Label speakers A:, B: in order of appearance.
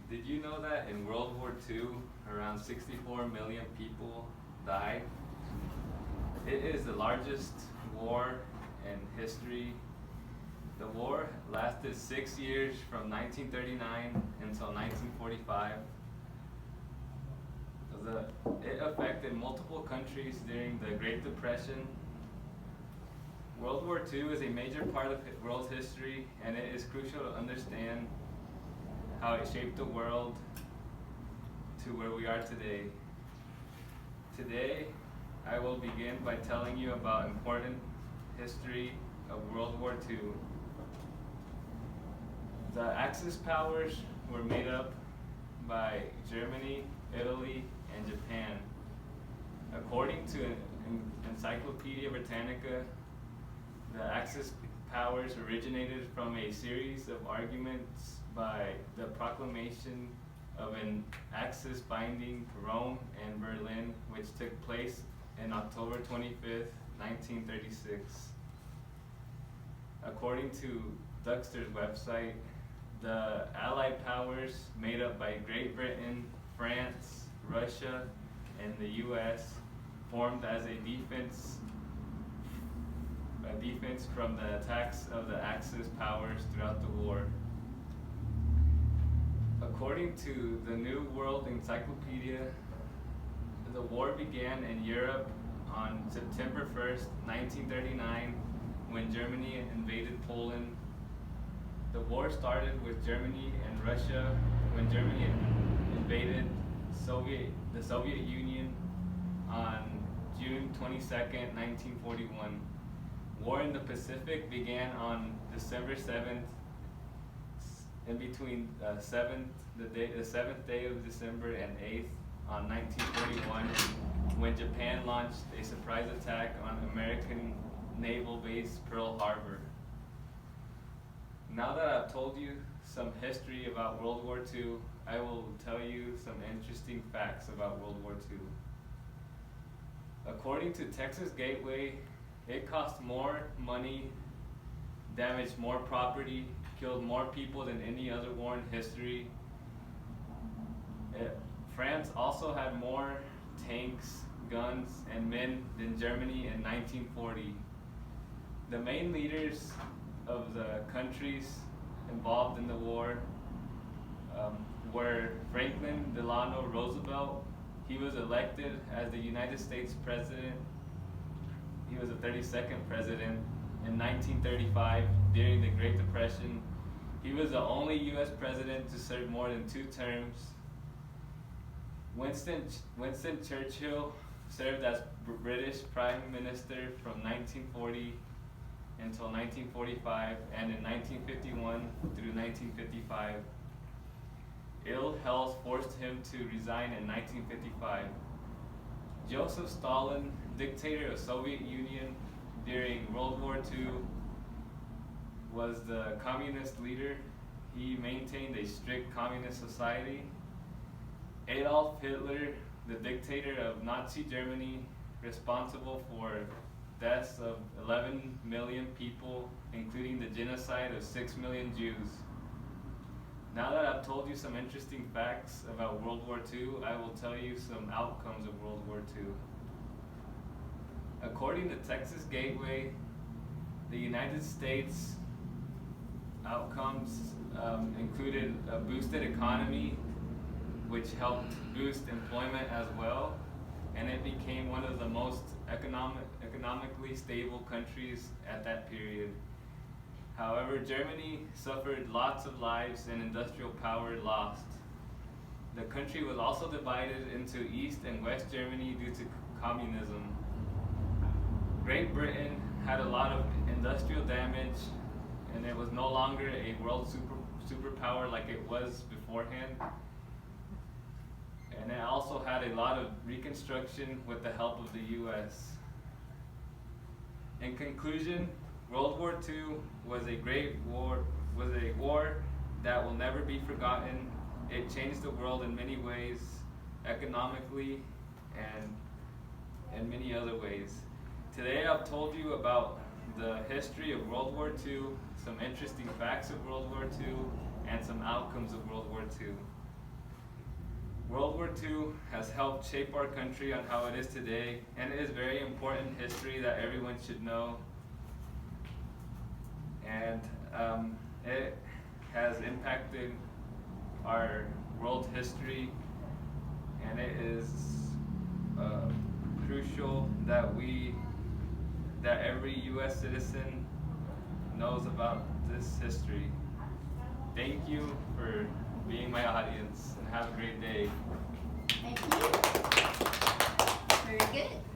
A: Did you know that in World War II, around 64 million people died? It is the largest war in history. The war lasted 6 years from 1939 until 1945. It affected multiple countries during the Great Depression. World War II is a major part of world history, and it is crucial to understand how it shaped the world to where we are today. Today, I will begin by telling you about important history of World War II. The Axis powers were made up by Germany, Italy, and Japan. According to Encyclopedia Britannica, the Axis powers originated from a series of arguments by the proclamation of an Axis binding Rome and Berlin, which took place in October 25th, 1936. According to Duxter's website, the Allied powers, made up by Great Britain, France, Russia, and the US, formed as a defense from the attacks of the Axis powers throughout the war. According to the New World Encyclopedia, the war began in Europe on September 1st, 1939, when Germany invaded Poland. The war started with Germany and Russia when Germany invaded the Soviet Union on June 22nd, 1941. War in the Pacific began on December 7th, in between the 7th day of December and 8th on 1941, when Japan launched a surprise attack on American naval base Pearl Harbor. Now that I've told you some history about World War II, I will tell you some interesting facts about World War II. According to Texas Gateway, it cost more money, damaged more property, killed more people than any other war in history. France also had more tanks, guns, and men than Germany in 1940. The main leaders of the countries involved in the war were Franklin Delano Roosevelt. He was elected as the United States President. He was the 32nd president in 1935 during the Great Depression. He was the only U.S. president to serve more than 2 terms. Winston Churchill served as British Prime Minister from 1940 until 1945, and in 1951 through 1955. Ill health forced him to resign in 1955. Joseph Stalin, dictator of Soviet Union during World War II, was the communist leader. He maintained a strict communist society. Adolf Hitler, the dictator of Nazi Germany, responsible for deaths of 11 million people, including the genocide of 6 million Jews. Now that I've told you some interesting facts about World War II, I will tell you some outcomes of World War II. According to Texas Gateway, the United States outcomes included a boosted economy, which helped boost employment as well, and it became one of the most economically stable countries at that period. However, Germany suffered lots of lives and industrial power lost. The country was also divided into East and West Germany due to communism. Great Britain had a lot of industrial damage, and it was no longer a world superpower like it was beforehand. And it also had a lot of reconstruction with the help of the US. In conclusion, World War II was a war that will never be forgotten. It changed the world in many ways, economically and in many other ways. Today I've told you about the history of World War II, some interesting facts of World War II, and some outcomes of World War II. World War II has helped shape our country on how it is today, and it is very important history that everyone should know. And it has impacted our world history, and it is crucial that every U.S. citizen knows about this history. Thank you for being my audience, and have a great day.
B: Thank you. Very good.